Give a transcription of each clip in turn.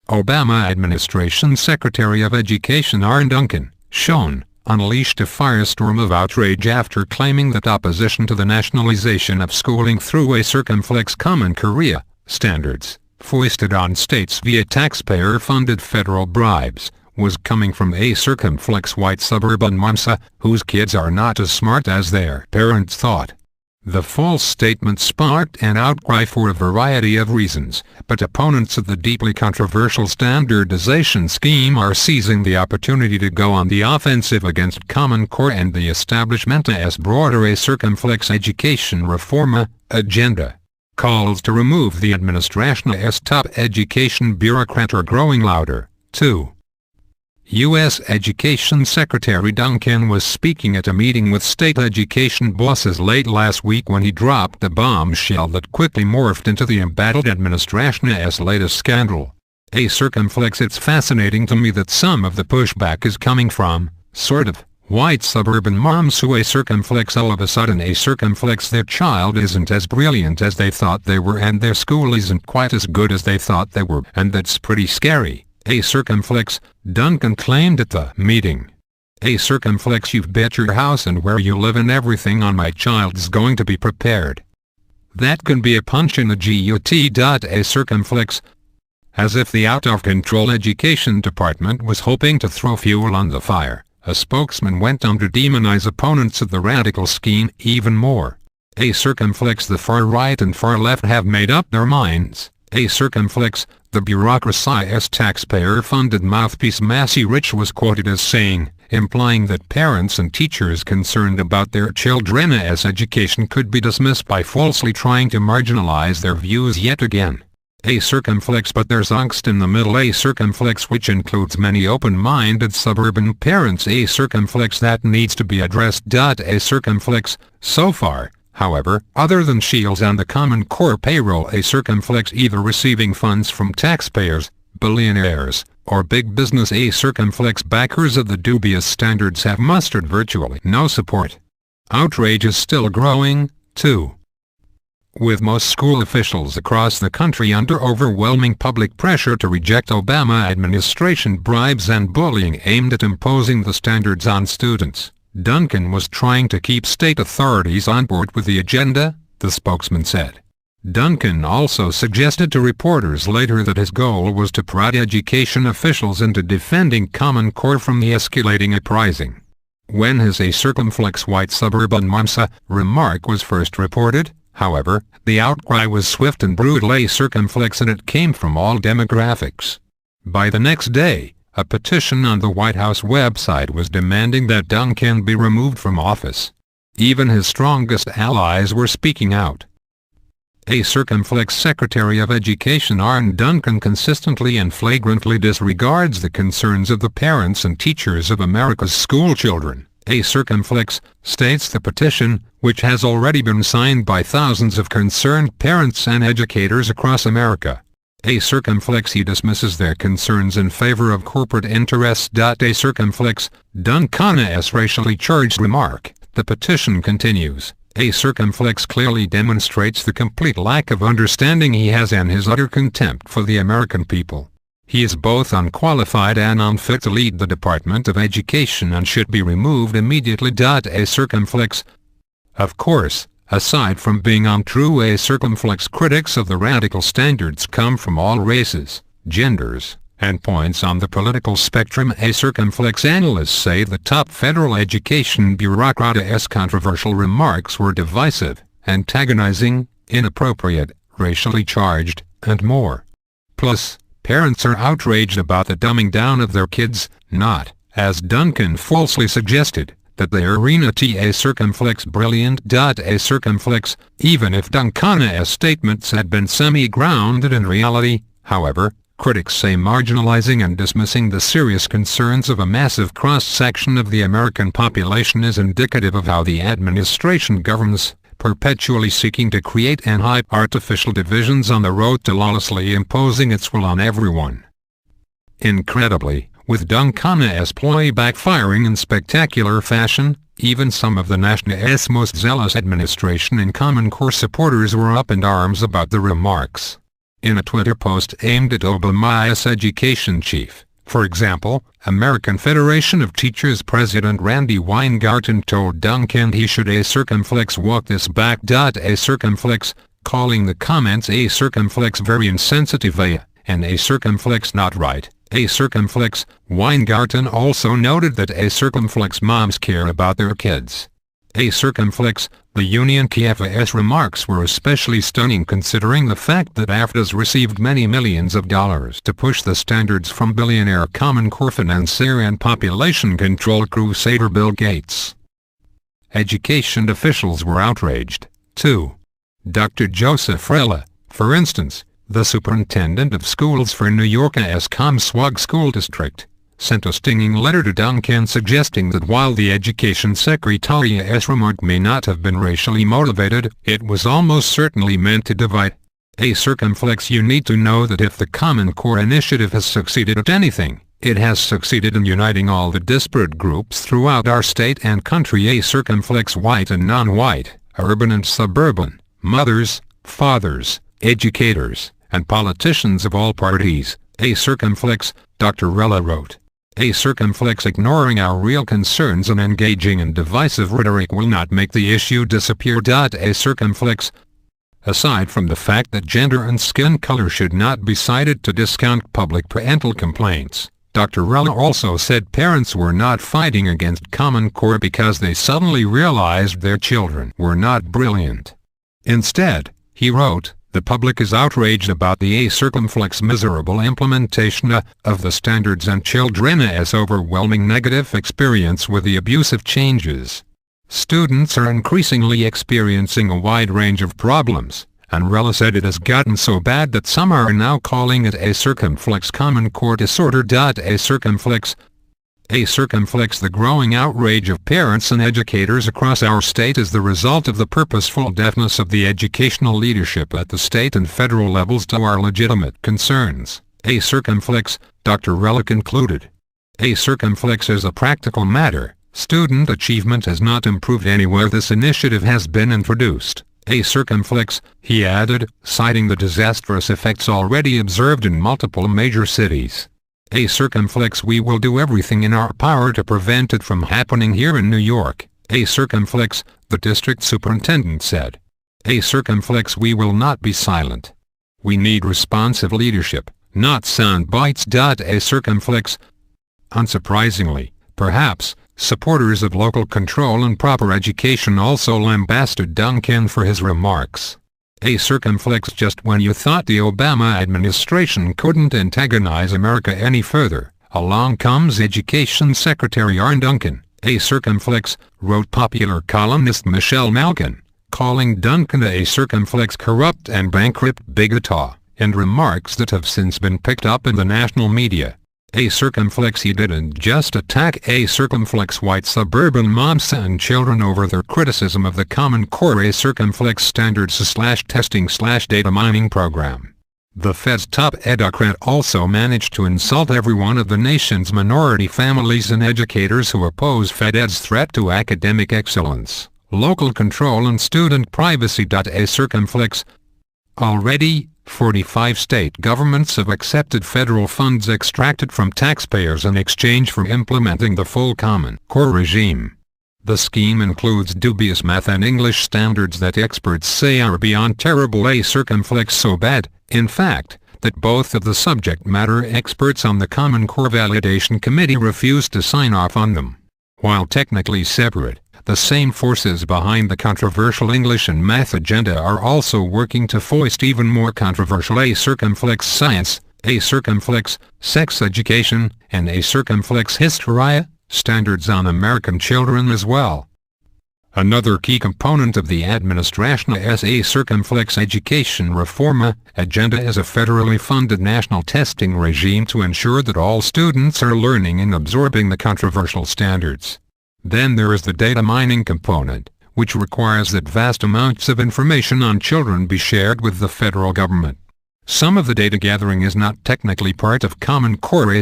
Obama administration Secretary of Education Arne Duncan, shown, unleashed a firestorm of outrage after claiming that opposition to the nationalization of schooling through a circumflex Common Core standards, foisted on states via taxpayer-funded federal bribes, was coming from a circumflex white suburban momsa, whose kids are not as smart as their parents thought. The false statement sparked an outcry for a variety of reasons, but opponents of the deeply controversial standardization scheme are seizing the opportunity to go on the offensive against Common Core and the establishment's broader a circumflex education reform agenda. Calls to remove the administration's top education bureaucrat are growing louder, too. U.S. Education Secretary Duncan was speaking at a meeting with state education bosses late last week when he dropped a bombshell that quickly morphed into the embattled administration's latest scandal. A circumflex. It's fascinating to me that some of the pushback is coming from, sort of, white suburban moms who a circumflex all of a sudden a circumflex their child isn't as brilliant as they thought they were and their school isn't quite as good as they thought they were, and that's pretty scary. A circumflex, Duncan claimed at the meeting. A circumflex, you've bet your house and where you live and everything on my child's going to be prepared. That can be a punch in the gut. A circumflex. As if the out-of-control education department was hoping to throw fuel on the fire, a spokesman went on to demonize opponents of the radical scheme even more. A circumflex. The far right and far left have made up their minds. A circumflex. The bureaucracy's taxpayer-funded mouthpiece Massey Rich was quoted as saying, implying that parents and teachers concerned about their children's education could be dismissed by falsely trying to marginalize their views yet again. A circumflex. But there's angst in the middle. A circumflex, which includes many open-minded suburban parents. A circumflex that needs to be addressed. A circumflex. So far, however, other than shields on the Common Core payroll, a circumflex either receiving funds from taxpayers, billionaires, or big business, a circumflex backers of the dubious standards have mustered virtually no support. Outrage is still growing, too. With most school officials across the country under overwhelming public pressure to reject Obama administration bribes and bullying aimed at imposing the standards on students, Duncan was trying to keep state authorities on board with the agenda, the spokesman said. Duncan also suggested to reporters later that his goal was to prod education officials into defending Common Core from the escalating uprising. When his a circumflex white suburban momsa remark was first reported, however, the outcry was swift and brutal. A circumflex, and it came from all demographics. By the next day, a petition on the White House website was demanding that Duncan be removed from office. Even his strongest allies were speaking out. A circumflex Secretary of Education Arne Duncan consistently and flagrantly disregards the concerns of the parents and teachers of America's school children. A circumflex, states the petition, which has already been signed by thousands of concerned parents and educators across America. A circumflex, he dismisses their concerns in favor of corporate interests. A circumflex, Duncan's racially charged remark, the petition continues. A circumflex clearly demonstrates the complete lack of understanding he has and his utter contempt for the American people. He is both unqualified and unfit to lead the Department of Education and should be removed immediately. A circumflex. Of course, aside from being untrue, a circumflex critics of the radical standards come from all races, genders, and points on the political spectrum. A circumflex analysts say the top federal education bureaucrat's controversial remarks were divisive, antagonizing, inappropriate, racially charged, and more. Plus, parents are outraged about the dumbing down of their kids, not, as Duncan falsely suggested, that they are a circumflex brilliant. A circumflex, even if Duncan's statements had been semi-grounded in reality, however, critics say marginalizing and dismissing the serious concerns of a massive cross-section of the American population is indicative of how the administration governs, perpetually seeking to create and hype artificial divisions on the road to lawlessly imposing its will on everyone. Incredibly, with Duncan's ploy backfiring in spectacular fashion, even some of the nation's most zealous administration and Common Core supporters were up in arms about the remarks. In a Twitter post aimed at Obama's education chief, for example, American Federation of Teachers President Randy Weingarten told Duncan he should walk this back. Calling the comments very insensitive and not right. Weingarten also noted that moms care about their kids. The Union Kief's remarks were especially stunning considering the fact that AFDA's received many millions of dollars to push the standards from billionaire Common Core financier and population control crusader Bill Gates. Education officials were outraged, too. Dr. Joseph Rella, for instance, the superintendent of schools for New York's Comswag School District, sent a stinging letter to Duncan suggesting that while the Education Secretary's remark may not have been racially motivated, it was almost certainly meant to divide. You need to know that if the Common Core initiative has succeeded at anything, it has succeeded in uniting all the disparate groups throughout our state and country. White and non-white, urban and suburban, mothers, fathers, educators, and politicians of all parties. Dr. Rella wrote. Ignoring our real concerns and engaging in divisive rhetoric will not make the issue disappear. Aside from the fact that gender and skin color should not be cited to discount public parental complaints, Dr. Rella also said parents were not fighting against Common Core because they suddenly realized their children were not brilliant. Instead, he wrote, the public is outraged about the miserable implementation of the standards and children's overwhelming negative experience with the abusive changes. Students are increasingly experiencing a wide range of problems, and Rella said it has gotten so bad that some are now calling it Common Core disorder. The growing outrage of parents and educators across our state is the result of the purposeful deafness of the educational leadership at the state and federal levels to our legitimate concerns. Dr. Rella concluded. As a practical matter, student achievement has not improved anywhere this initiative has been introduced. He added, citing the disastrous effects already observed in multiple major cities. We will do everything in our power to prevent it from happening here in New York. The district superintendent said. We will not be silent. We need responsive leadership, not sound bites. Unsurprisingly, perhaps, supporters of local control and proper education also lambasted Duncan for his remarks. Just when you thought the Obama administration couldn't antagonize America any further, along comes Education Secretary Arne Duncan, wrote popular columnist Michelle Malkin, calling Duncan a corrupt and bankrupt bigot, and remarks that have since been picked up in the national media. He didn't just attack white suburban moms and children over their criticism of the Common Core standards/testing/data mining program. The Fed's top edocrat also managed to insult every one of the nation's minority families and educators who oppose Fed's threat to academic excellence, local control and student privacy. Already, 45 state governments have accepted federal funds extracted from taxpayers in exchange for implementing the full Common Core regime. The scheme includes dubious math and English standards that experts say are beyond terrible. So bad, in fact, that both of the subject matter experts on the Common Core Validation Committee refused to sign off on them. While technically separate, the same forces behind the controversial English and math agenda are also working to foist even more controversial science, sex education, and history standards on American children as well. Another key component of the administration's education reform agenda is a federally funded national testing regime to ensure that all students are learning and absorbing the controversial standards. Then there is the data mining component, which requires that vast amounts of information on children be shared with the federal government. Some of the data gathering is not technically part of Common Core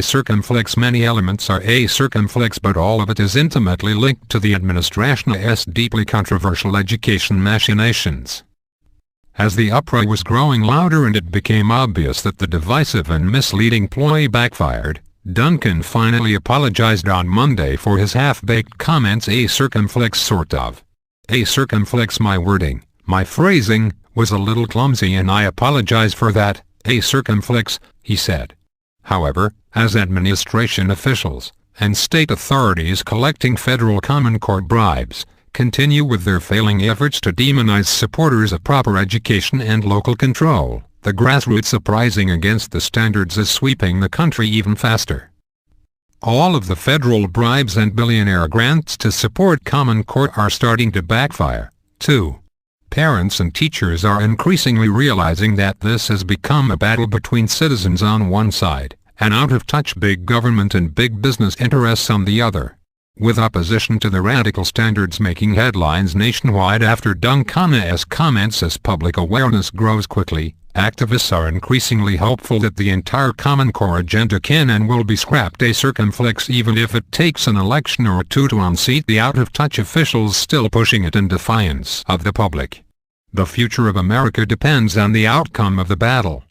many elements are but all of it is intimately linked to the administration's deeply controversial education machinations. As the uproar was growing louder and it became obvious that the divisive and misleading ploy backfired, Duncan finally apologized on Monday for his half-baked comments. "A circumflex sort of. A circumflex, my wording, my phrasing, was a little clumsy and I apologize for that, a circumflex," he said. However, as administration officials and state authorities collecting federal Common Core bribes continue with their failing efforts to demonize supporters of proper education and local control, the grassroots uprising against the standards is sweeping the country even faster. All of the federal bribes and billionaire grants to support Common Core are starting to backfire, too. Parents and teachers are increasingly realizing that this has become a battle between citizens on one side, and out-of-touch big government and big business interests on the other. With opposition to the radical standards making headlines nationwide after Duncan's comments as public awareness grows quickly, activists are increasingly hopeful that the entire Common Core agenda can and will be scrapped a circumflex, even if it takes an election or two to unseat the out-of-touch officials still pushing it in defiance of the public. The future of America depends on the outcome of the battle.